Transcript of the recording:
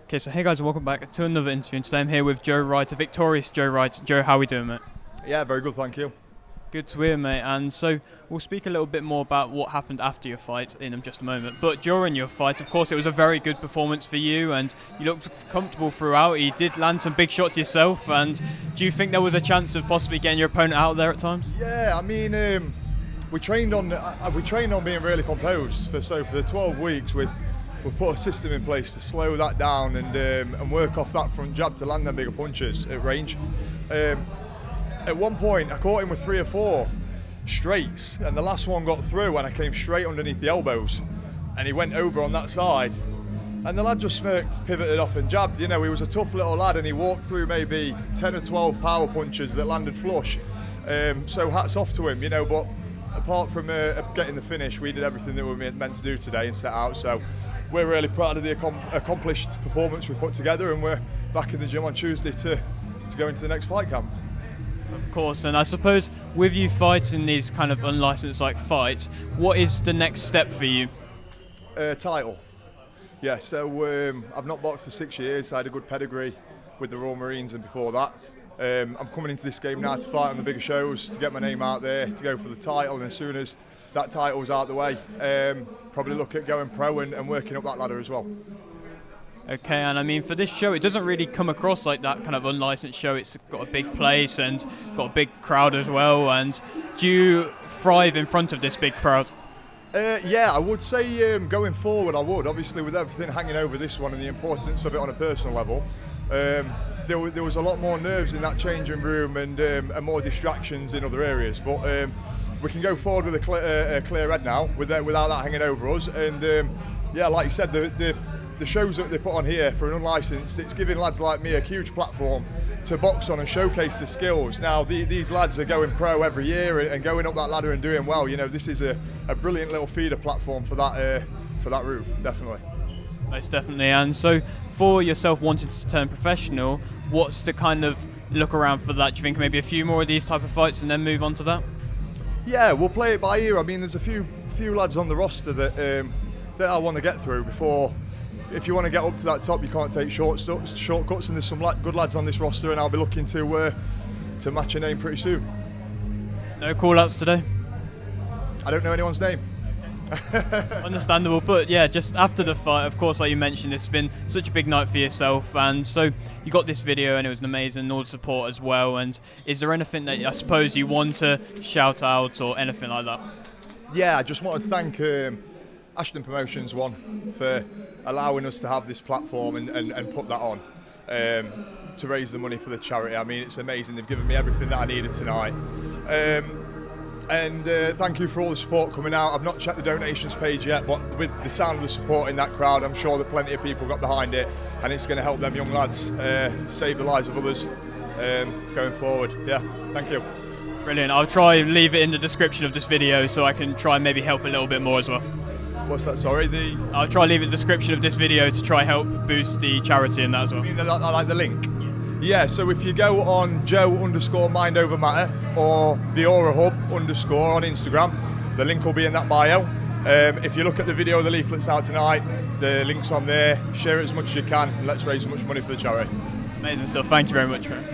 Okay, so hey guys, and welcome back to another interview. And today I'm here with Joe Wright, a victorious Joe Wright. Joe, how are we doing, mate? Yeah, very good, thank you. Good to hear, mate. And so we'll speak a little bit more about what happened after your fight in just a moment. But during your fight, of course, it was a very good performance for you, and you looked comfortable throughout. You did land some big shots yourself. And do you think there was a chance of possibly getting your opponent out there at times? Yeah, I mean, we trained on being really composed for the 12 weeks. We've put a system in place to slow that down and work off that front jab to land them bigger punches at range. At one point, I caught him with 3 or 4 straights, and the last one got through, and I came straight underneath the elbows, and he went over on that side, and the lad just smirked, pivoted off and jabbed. You know, he was a tough little lad, and he walked through maybe 10 or 12 power punches that landed flush. So hats off to him, you know. But apart from getting the finish, we did everything that we were meant to do today and set out. So we're really proud of the accomplished performance we put together, and we're back in the gym on Tuesday to go into the next fight camp. Of course, and I suppose with you fighting these kind of unlicensed fights, what is the next step for you? Title. Yeah, so I've not boxed for 6 years. I had a good pedigree with the Royal Marines and before that. I'm coming into this game now to fight on the bigger shows, to get my name out there, to go for the title, and as soon as that title's out the way, probably look at going pro and working up that ladder as well. Okay, and I mean, for this show, it doesn't really come across like that kind of unlicensed show. It's got a big place and got a big crowd as well. And do you thrive in front of this big crowd? Yeah, I would say going forward I would. Obviously, with everything hanging over this one and the importance of it on a personal level, there was a lot more nerves in that changing room and more distractions in other areas. But we can go forward with a clear head now without that hanging over us. And yeah, like you said, the shows that they put on here for an unlicensed, it's giving lads like me a huge platform to box on and showcase the skills. Now these lads are going pro every year and going up that ladder and doing well. You know, this is a brilliant little feeder platform for that route, definitely. Most definitely. And so for yourself wanting to turn professional, what's the kind of look around for that? Do you think maybe a few more of these type of fights and then move on to that? Yeah, we'll play it by ear. I mean, there's a few lads on the roster that I want to get through before. If you want to get up to that top, you can't take shortcuts, and there's some good lads on this roster, and I'll be looking to match a name pretty soon. No call-outs today? I don't know anyone's name. Understandable, but yeah, just after the fight, of course, like you mentioned, it's been such a big night for yourself, and so you got this video and it was an amazing, all the support as well. And is there anything that I suppose you want to shout out or anything like that? Yeah, I just wanted to thank Ashton Promotions for allowing us to have this platform and put that on to raise the money for the charity. I mean, it's amazing. They've given me everything that I needed tonight. And thank you for all the support coming out. I've not checked the donations page yet, but with the sound of the support in that crowd, I'm sure that plenty of people got behind it, and it's going to help them young lads save the lives of others going forward. Yeah, thank you. Brilliant. I'll try and leave it in the description of this video so I can try and maybe help a little bit more as well. What's that, sorry? I'll try and leave it in the description of this video to try help boost the charity and that as well. You mean I like the link? Yeah, so if you go on Joe_Mind_Over_Matter or the Aura Hub_ on Instagram, the link will be in that bio. If you look at the video, the leaflet's out tonight, the link's on there. Share it as much as you can, and let's raise as much money for the charity. Amazing stuff. Thank you very much, man.